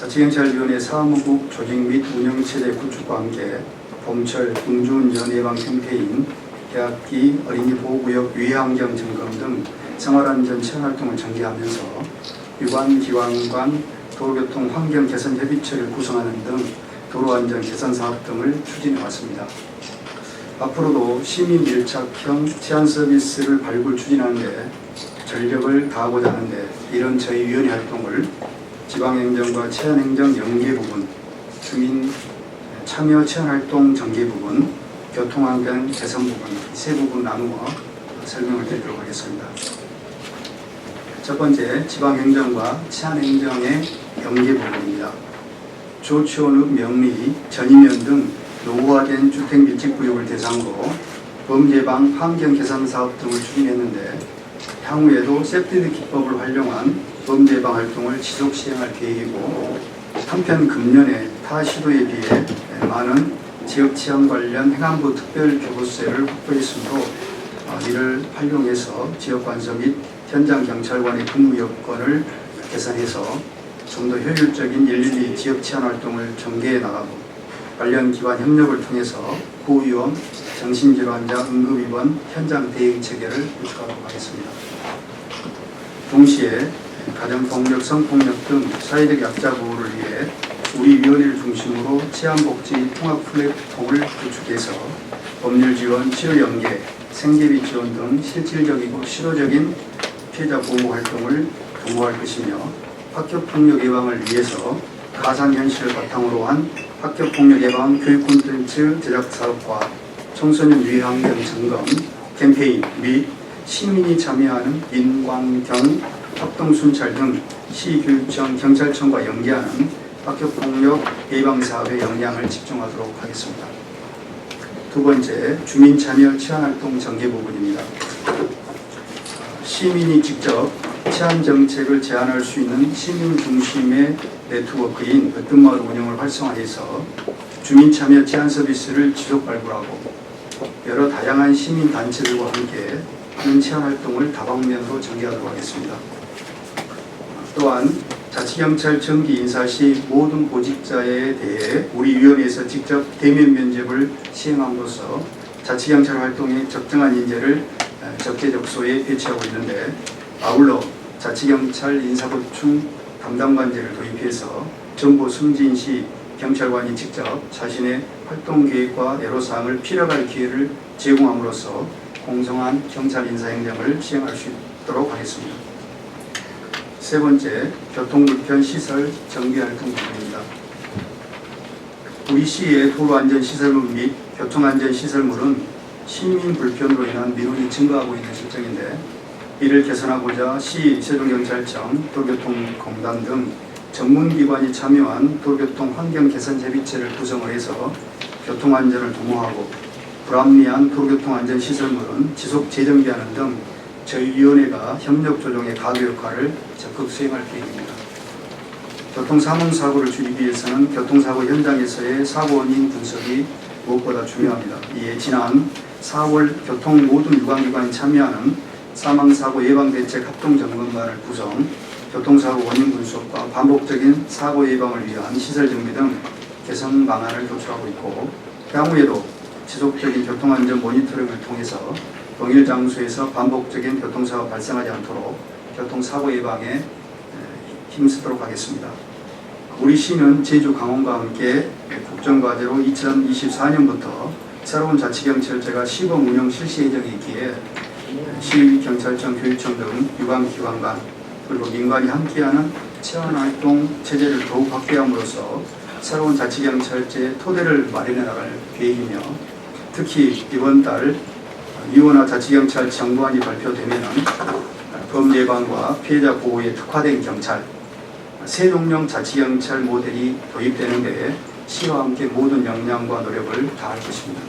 자치경찰위원회 사무국 조직 및 운영체제 구축과 함께 봄철 음주운전 예방 캠페인, 계약기, 어린이 보호구역 유해환경 점검 등 생활안전 체험활동을 전개하면서 유관기관 간 도로교통 환경 개선 협의체를 구성하는 등 도로안전 개선 사업 등을 추진해 왔습니다. 앞으로도 시민 밀착형 치안 서비스를 발굴 추진하는 데 전력을 다하고자 하는데, 이런 저희 위원회 활동을 지방행정과 치안행정 연계 부분, 주민 참여 치안활동 전개 부분, 교통안전 개선 부분, 세 부분 나누어 설명을 드리도록 하겠습니다. 첫 번째, 지방행정과 치안행정의 연계 부분입니다. 조치원읍, 명리, 전이면 등 노후화된 주택밀집구역을 대상으로 범죄방 환경 개선 사업 등을 추진했는데, 향후에도 세프티드 기법을 활용한 범죄방 활동을 지속 시행할 계획이고, 한편 금년에 타 시도에 비해 많은 지역 치안 관련 행안부 특별교부세를 확보했으므로 이를 활용해서 지역 관서 및 현장 경찰관의 근무 여건을 개선해서 좀 더 효율적인 112 지역 치안 활동을 전개해 나가고, 관련 기관 협력을 통해서 고위험 정신질환자 응급입원 현장 대응 체계를 구축하도록 하겠습니다. 동시에 가정폭력, 성폭력 등 사회적 약자 보호를 위해 우리 위원회를 중심으로 치안복지 통합 플랫폼을 구축해서 법률 지원, 치료 연계, 생계비 지원 등 실질적이고 실효적인 피해자 보호 활동을 도모할 것이며, 학교폭력 예방을 위해서 가상현실을 바탕으로 한 학교폭력 예방 교육 콘텐츠 제작 사업과 청소년 유해환경 점검 캠페인 및 시민이 참여하는 인광경 합동순찰 등 시교육청, 경찰청과 연계하는 학교폭력 예방사업의 역량을 집중하도록 하겠습니다. 두 번째, 주민참여 치안활동 전개 부분입니다. 시민이 직접 치안정책을 제안할 수 있는 시민 중심의 네트워크인 으뜸마을 운영을 활성화해서 주민참여 치안 서비스를 지속 발굴하고, 여러 다양한 시민단체들과 함께 하는 치안활동을 다방면으로 전개하도록 하겠습니다. 또한 자치경찰 정기 인사 시 모든 보직자에 대해 우리 위원회에서 직접 대면 면접을 시행함으로써 자치경찰 활동에 적정한 인재를 적재적소에 배치하고 있는데, 아울러 자치경찰 인사보충 담당관제를 도입해서 정보 승진 시 경찰관이 직접 자신의 활동 계획과 애로사항을 필요할 기회를 제공함으로써 공정한 경찰 인사행정을 시행할 수 있도록 하겠습니다. 세 번째, 교통불편 시설 정비활동 부분입니다. 우리 시의 도로안전시설물 및 교통안전시설물은 시민 불편으로 인한 민원이 증가하고 있는 실정인데, 이를 개선하고자 시, 세종경찰청, 도로교통공단 등 전문기관이 참여한 도로교통 환경 개선 협의체를 구성을 해서 교통안전을 도모하고, 불합리한 도로교통안전시설물은 지속 재정비하는 등 저희 위원회가 협력 조정의 가교 역할을 적극 수행할 계획입니다. 교통사망사고를 줄이기 위해서는 교통사고 현장에서의 사고 원인 분석이 무엇보다 중요합니다. 이에 지난 4월 교통 모든 유관기관이 참여하는 사망사고 예방대책 합동점검반을 구성, 교통사고 원인 분석과 반복적인 사고 예방을 위한 시설 정비 등 개선 방안을 도출하고 있고, 향후에도 지속적인 교통안전 모니터링을 통해서 동일 장소에서 반복적인 교통사고 발생하지 않도록 교통사고 예방에 힘쓰도록 하겠습니다. 우리 시는 제주, 강원과 함께 국정과제로 2024년부터 새로운 자치경찰제가 시범 운영 실시 예정에 있기에 시, 경찰청, 교육청 등 유관기관 간 그리고 민간이 함께하는 치안활동 체제를 더욱 확대함으로써 새로운 자치경찰제 토대를 마련해 나갈 계획이며, 특히 이번 달 위원회 자치경찰 정부안이 발표되면 범죄 예방과 피해자 보호에 특화된 경찰, 세종령 자치경찰 모델이 도입되는 데에 시와 함께 모든 역량과 노력을 다할 것입니다.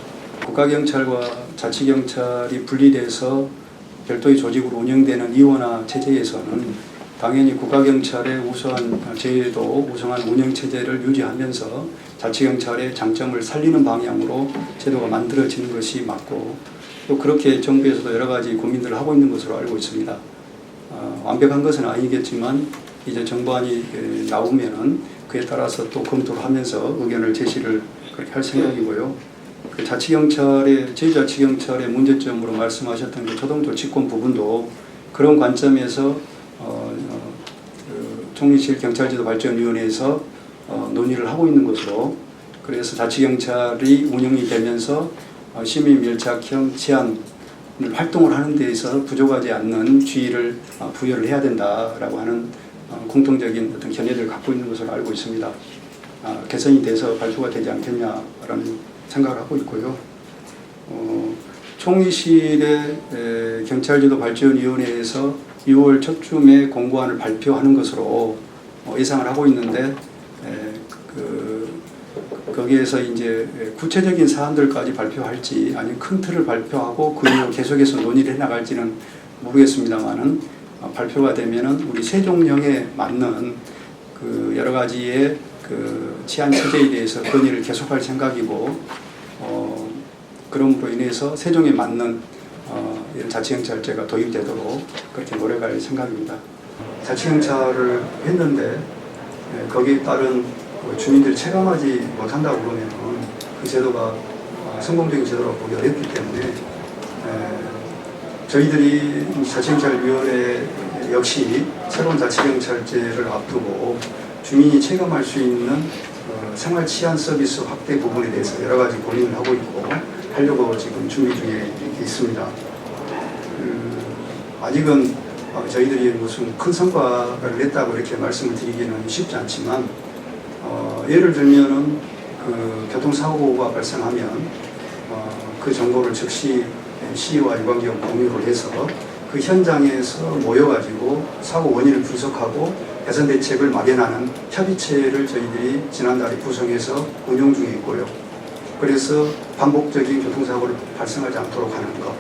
국가경찰과 자치경찰이 분리돼서 별도의 조직으로 운영되는 이원화 체제에서는 당연히 국가경찰의 우수한 제도, 우수한 운영체제를 유지하면서 자치경찰의 장점을 살리는 방향으로 제도가 만들어지는 것이 맞고, 또 그렇게 정부에서도 여러 가지 고민들을 하고 있는 것으로 알고 있습니다. 완벽한 것은 아니겠지만 이제 정부안이 나오면은 그 그에 따라서 또 검토를 하면서 의견을 제시를 그렇게 할 생각이고요. 그 자치경찰의 저희 자치경찰의 문제점으로 말씀하셨던 그 초동조 직권 부분도 그런 관점에서 그 총리실 경찰제도발전위원회에서 논의를 하고 있는 것으로, 그래서 자치경찰이 운영이 되면서 시민 밀착형 치안 활동을 하는 데 있어서 부족하지 않는 지위를 부여를 해야 된다라고 하는 공통적인 어떤 견해를 갖고 있는 것으로 알고 있습니다. 개선이 돼서 발표가 되지 않겠냐라는 생각을 하고 있고요. 총리실의 경찰제도발전위원회에서 6월 초쯤에 공고안을 발표하는 것으로 예상을 하고 있는데, 거기에서 이제 구체적인 사안들까지 발표할지 아니면 큰 틀을 발표하고 그 이후 계속해서 논의를 해나갈지는 모르겠습니다만은, 발표가 되면은 우리 세종령에 맞는 그 여러 가지의 그 치안 체제에 대해서 건의를 계속할 생각이고, 그럼으로 인해서 세종에 맞는 이런 자치경찰제가 도입되도록 그렇게 노력할 생각입니다. 자치경찰을 했는데 거기에 따른 주민들이 체감하지 못한다고 그러면 그 제도가 성공적인 제도라고 보기 어렵기 때문에, 저희들이 자치경찰위원회 역시 새로운 자치경찰제를 앞두고 주민이 체감할 수 있는 생활 치안 서비스 확대 부분에 대해서 여러 가지 고민을 하고 있고 하려고 지금 준비 중에 있습니다. 아직은 저희들이 무슨 큰 성과를 냈다고 이렇게 말씀을 드리기는 쉽지 않지만, 예를 들면은 그 교통사고가 발생하면 그 정보를 즉시 시와 유관기관 공유를 해서 그 현장에서 모여가지고 사고 원인을 분석하고 개선 대책을 마련하는 협의체를 저희들이 지난달에 구성해서 운영 중에 있고요. 그래서 반복적인 교통사고를 발생하지 않도록 하는 것,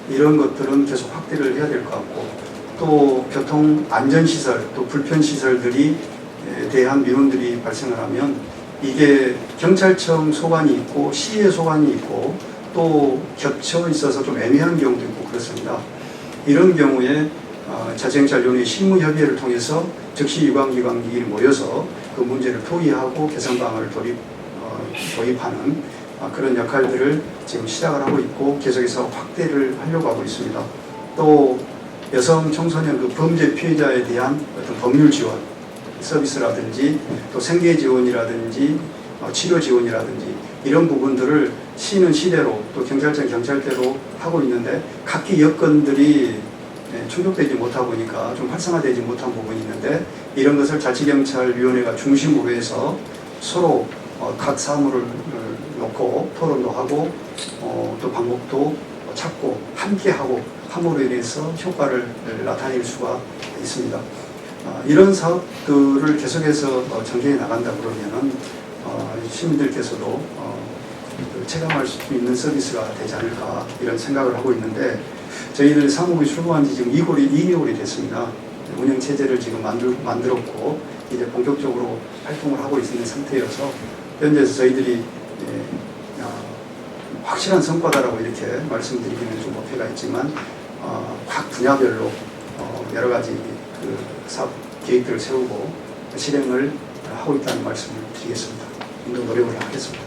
이런 것들은 계속 확대를 해야 될 것 같고, 또 교통 안전시설, 또 불편시설들이 대한 민원들이 발생을 하면 이게 경찰청 소관이 있고 시의 소관이 있고 또 겹쳐 있어서 좀 애매한 경우도 있고 그렇습니다. 이런 경우에 자치경찰위원회 실무협의회를 통해서 즉시 유관기관끼리 모여서 그 문제를 토의하고 개선 방안을 도입하는 그런 역할들을 지금 시작을 하고 있고 계속해서 확대를 하려고 하고 있습니다. 또 여성 청소년 그 범죄 피해자에 대한 어떤 법률 지원 서비스라든지 또 생계 지원이라든지 치료 지원이라든지 이런 부분들을 시는 시대로 또 경찰청 경찰대로 하고 있는데, 각기 여건들이 충족되지 못하다 보니까 좀 활성화되지 못한 부분이 있는데, 이런 것을 자치경찰위원회가 중심으로 해서 서로 각 사무를 놓고 토론도 하고 또 방법도 찾고 함께하고 함으로 인해서 효과를 나타낼 수가 있습니다. 이런 사업들을 계속해서 전개해 나간다 그러면은 시민들께서도 체감할 수 있는 서비스가 되지 않을까 이런 생각을 하고 있는데, 저희들 사무국이 출범한 지 지금 2개월이 됐습니다. 운영 체제를 지금 만들었고 이제 본격적으로 활동을 하고 있는 상태여서 현재에서 저희들이 확실한 성과다라고 이렇게 말씀드리기는 좀 어폐가 있지만, 각 분야별로 여러 가지 그 사업 계획들을 세우고 실행을 하고 있다는 말씀을 드리겠습니다. 좀 더 노력을 하겠습니다.